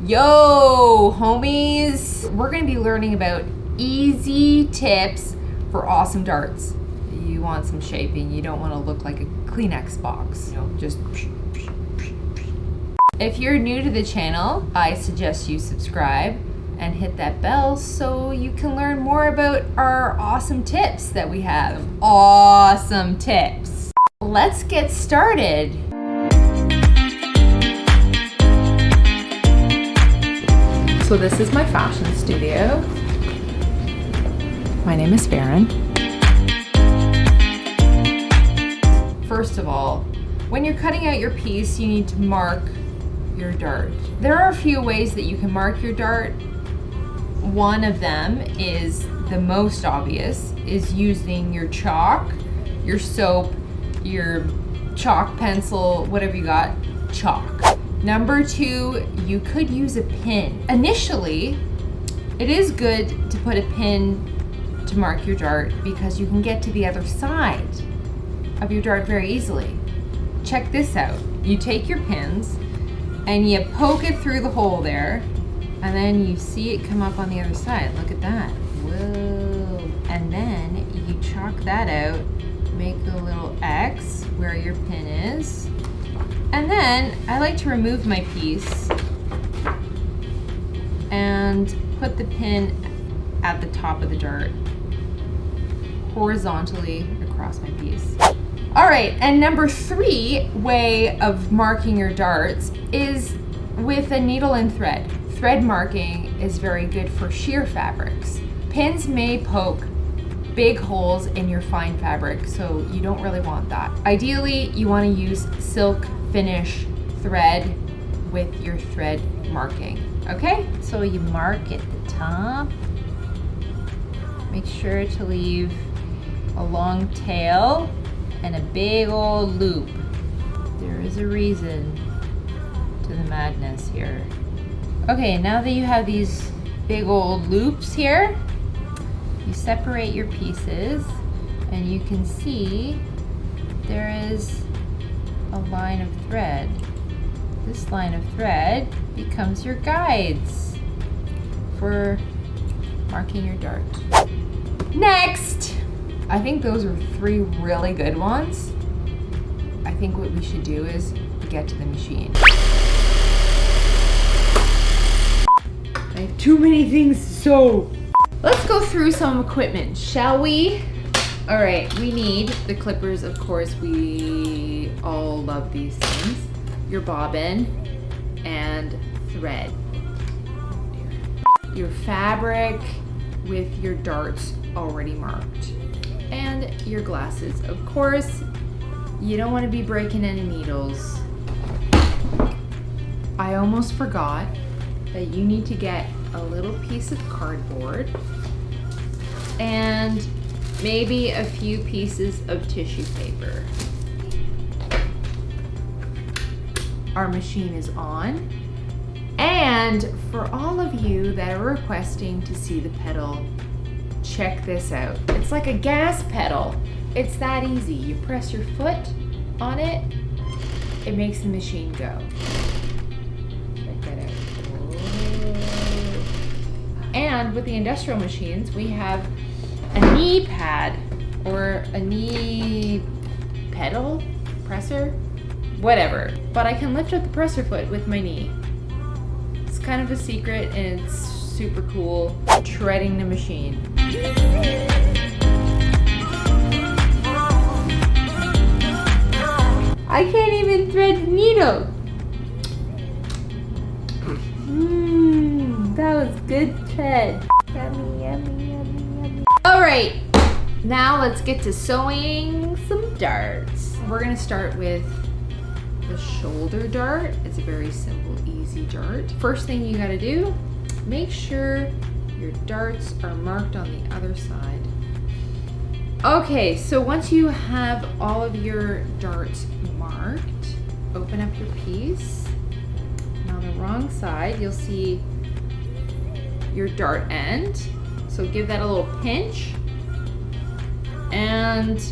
Yo, homies! We're gonna be learning about easy tips for awesome darts. You want some shaping, you don't want to look like a Kleenex box. You know, just... If you're new to the channel, I suggest you subscribe and hit that bell so you can learn more about our awesome tips that we have. Awesome tips. Let's get started. So this is my fashion studio. My name is Faren. First of all, when you're cutting out your piece, you need to mark your dart. There are a few ways that you can mark your dart. One of them is the most obvious, is using your chalk, your soap, your chalk pencil, whatever you got, chalk. Number two, you could use a pin. Initially, it is good to put a pin to mark your dart because you can get to the other side of your dart very easily. Check this out. You take your pins and you poke it through the hole there, and then you see it come up on the other side. Look at that. Whoa. And then you chalk that out, make a little X where your pin is. And then I like to remove my piece and put the pin at the top of the dart, horizontally across my piece. All right, and number three way of marking your darts is with a needle and thread. Thread marking is very good for sheer fabrics. Pins may poke big holes in your fine fabric, so you don't really want that. Ideally, you want to use silk finish thread with your thread marking, okay? So you mark at the top. Make sure to leave a long tail and a big old loop. There is a reason to the madness here. Okay, now that you have these big old loops here, you separate your pieces and you can see there is a line of thread. This line of thread becomes your guides for marking your dart. Next! I think those are three really good ones. I think what we should do is get to the machine. I have too many things to sew. Let's go through some equipment, shall we? All right, we need the clippers, of course. We all love these things. Your bobbin and thread. Your fabric with your darts already marked. And your glasses. Of course, you don't want to be breaking any needles. I almost forgot that you need to get a little piece of cardboard and maybe a few pieces of tissue paper. Our machine is on. And for all of you that are requesting to see the pedal, check this out. It's like a gas pedal. It's that easy. You press your foot on it, it makes the machine go. Check that out. Whoa. And with the industrial machines, we have a knee pad or a knee pedal, presser, whatever. But I can lift up the presser foot with my knee. It's kind of a secret and it's super cool. Treading the machine. I can't even thread the needle. That was good thread. Yummy, yummy, yummy, yummy. All right, now let's get to sewing some darts. We're gonna start with the shoulder dart. It's a very simple, easy dart. First thing you gotta do, make sure your darts are marked on the other side. Okay, so once you have all of your darts marked, open up your piece. And on the wrong side, you'll see your dart end. So give that a little pinch and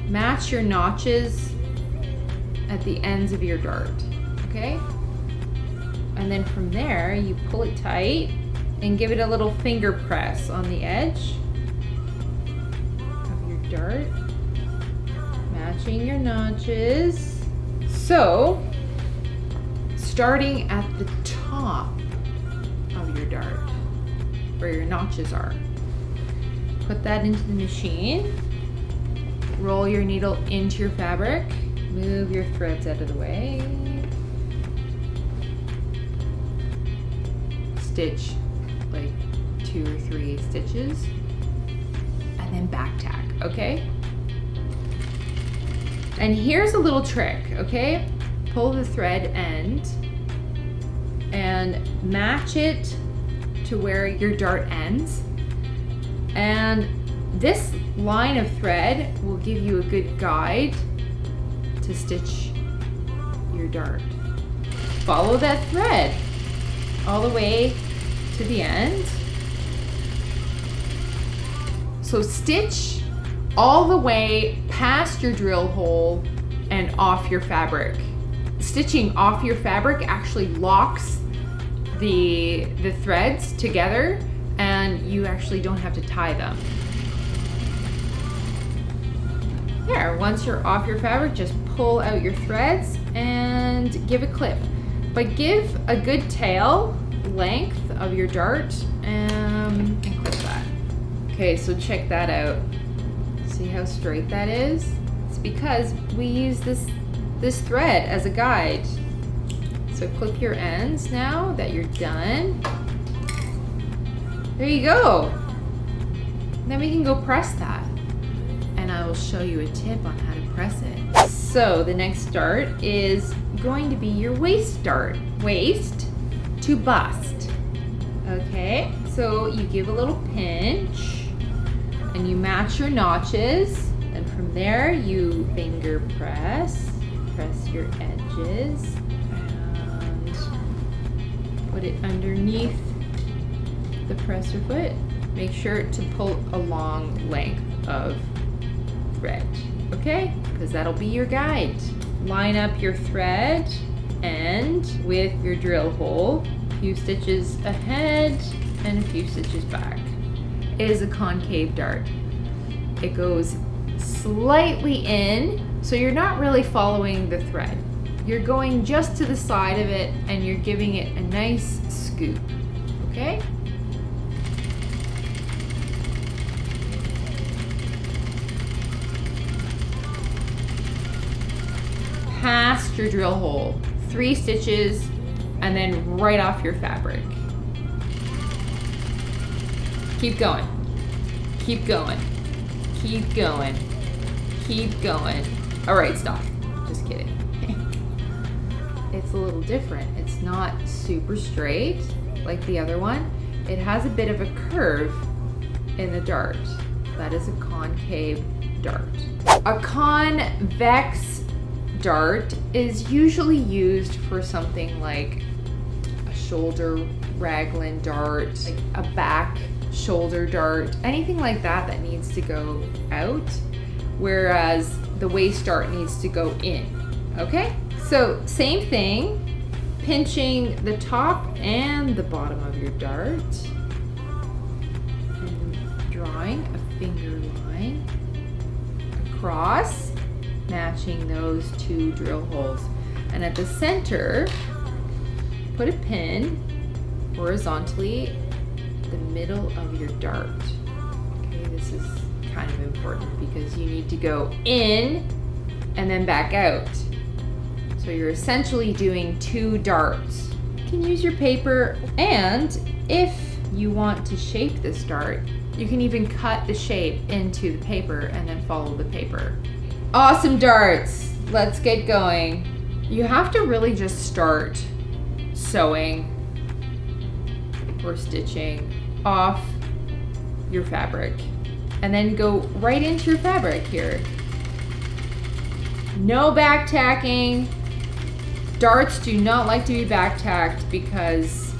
match your notches at the ends of your dart, okay? And then from there, you pull it tight and give it a little finger press on the edge of your dart, matching your notches. So, starting at the top of your dart, where your notches are, put that into the machine, roll your needle into your fabric, move your threads out of the way, stitch like 2 or 3 stitches, and then back tack, okay? And here's a little trick, okay? Pull the thread end and match it to where your dart ends. And this line of thread will give you a good guide to stitch your dart. Follow that thread all the way to the end. So stitch all the way past your drill hole and off your fabric. Stitching off your fabric actually locks the threads together, and you actually don't have to tie them. There, once you're off your fabric, just pull out your threads and give a clip. But give a good tail length of your dart and clip that. Okay, so check that out. See how straight that is? It's because we use this thread as a guide. So clip your ends now that you're done. There you go. Then we can go press that. And I will show you a tip on how to press it. So the next dart is going to be your waist dart. Waist to bust. Okay, so you give a little pinch and you match your notches. And from there you finger press your edges and put it underneath the presser foot. Make sure to pull a long length of thread, okay? Because that'll be your guide. Line up your thread end with your drill hole, a few stitches ahead and a few stitches back. It is a concave dart. It goes slightly in, so you're not really following the thread. You're going just to the side of it and you're giving it a nice scoop, okay? Past your drill hole, 3 stitches, and then right off your fabric. Keep going, keep going, keep going, keep going. All right, stop, just kidding. It's a little different. It's not super straight like the other one. It has a bit of a curve in the dart. That is a concave dart. A convex dart is usually used for something like a shoulder raglan dart, like a back shoulder dart, anything like that that needs to go out, whereas the waist dart needs to go in, okay? So same thing, pinching the top and the bottom of your dart and drawing a finger line across, matching those 2 drill holes. And at the center, put a pin horizontally the middle of your dart. Okay, this is kind of important because you need to go in and then back out. So you're essentially doing 2 darts. You can use your paper, and if you want to shape this dart, you can even cut the shape into the paper and then follow the paper. Awesome darts, let's get going. You have to really just start sewing or stitching off your fabric and then go right into your fabric here. No back tacking. Darts do not like to be back tacked because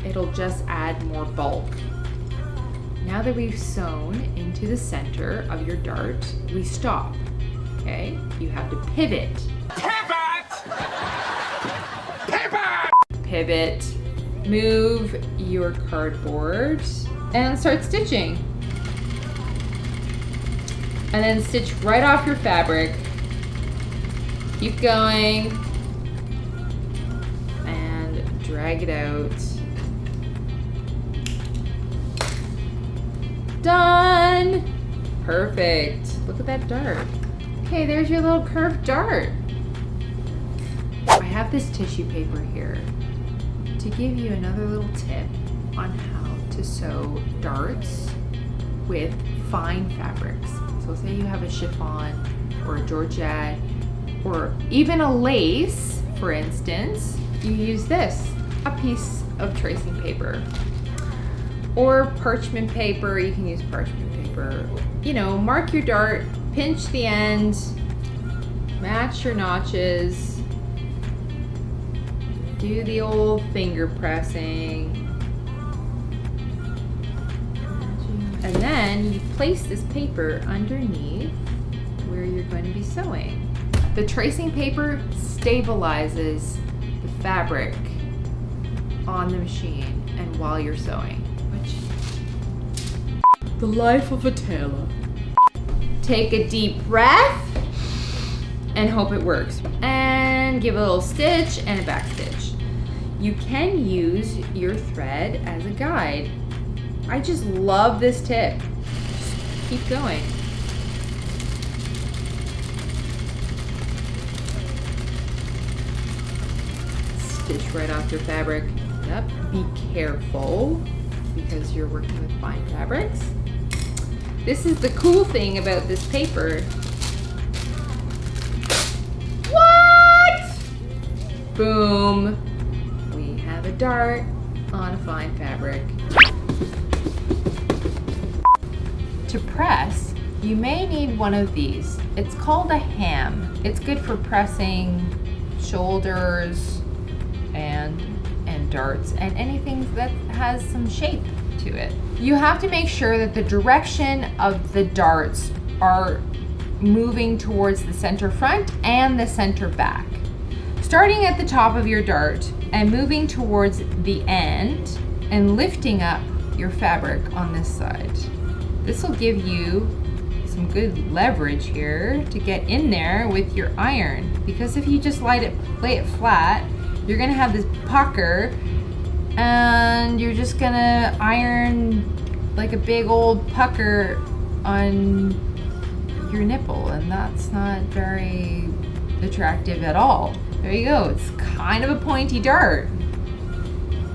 it'll just add more bulk. Now that we've sewn into the center of your dart, we stop, okay? You have to pivot. Pivot! Pivot! pivot, move your cardboard, and start stitching. And then stitch right off your fabric. Keep going. And drag it out. Done! Perfect. Look at that dart. Okay, there's your little curved dart. I have this tissue paper here to give you another little tip on how to sew darts with fine fabrics. So say you have a chiffon or a georgette or even a lace, for instance, you use this, a piece of tracing paper. Or parchment paper, you can use parchment paper. You know, mark your dart, pinch the end, match your notches, do the old finger pressing. And then you place this paper underneath where you're going to be sewing. The tracing paper stabilizes the fabric on the machine and while you're sewing. The life of a tailor. Take a deep breath and hope it works. And give a little stitch and a back stitch. You can use your thread as a guide. I just love this tip. Just keep going. Stitch right off your fabric. Yep, be careful because you're working with fine fabrics. This is the cool thing about this paper. What? Boom. We have a dart on a fine fabric. To press, you may need one of these. It's called a ham. It's good for pressing shoulders and darts and anything that has some shape to it. You have to make sure that the direction of the darts are moving towards the center front and the center back. Starting at the top of your dart and moving towards the end and lifting up your fabric on this side. This will give you some good leverage here to get in there with your iron, because if you just lay it flat, you're gonna have this pucker and you're just gonna iron like a big old pucker on your nipple, and that's not very attractive at all. There you go, it's kind of a pointy dart,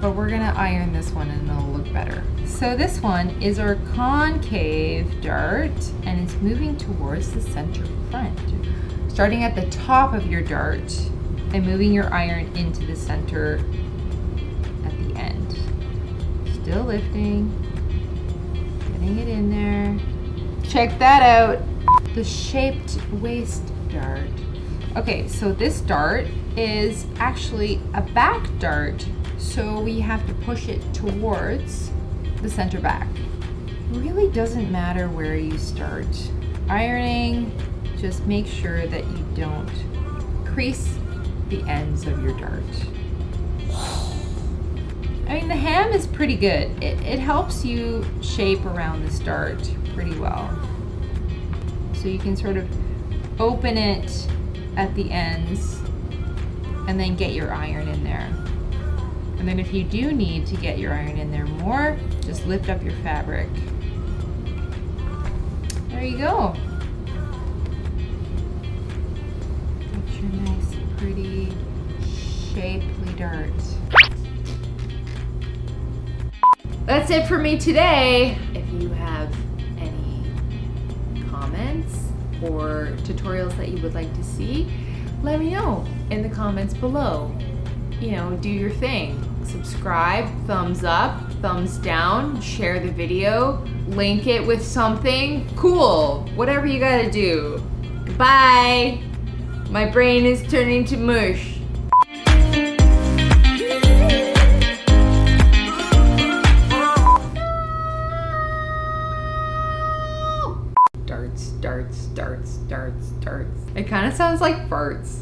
but we're gonna iron this one and it'll look better. So this one is our concave dart and it's moving towards the center front. Starting at the top of your dart and moving your iron into the center at the end. Still lifting, getting it in there. Check that out, the shaped waist dart. Okay, so this dart is actually a back dart, so we have to push it towards the center back. It really doesn't matter where you start. Ironing, just make sure that you don't crease the ends of your dart. I mean, the ham is pretty good. It helps you shape around this dart pretty well. So you can sort of open it at the ends and then get your iron in there. And then if you do need to get your iron in there more, just lift up your fabric. There you go. That's your nice, pretty, shapely dart. That's it for me today. If you have any comments or tutorials that you would like to see, let me know in the comments below. You know, do your thing. Subscribe, thumbs up, thumbs down, share the video, link it with something cool, whatever you gotta do. Bye. My brain is turning to mush. Darts, darts, darts, darts, darts. It kind of sounds like farts.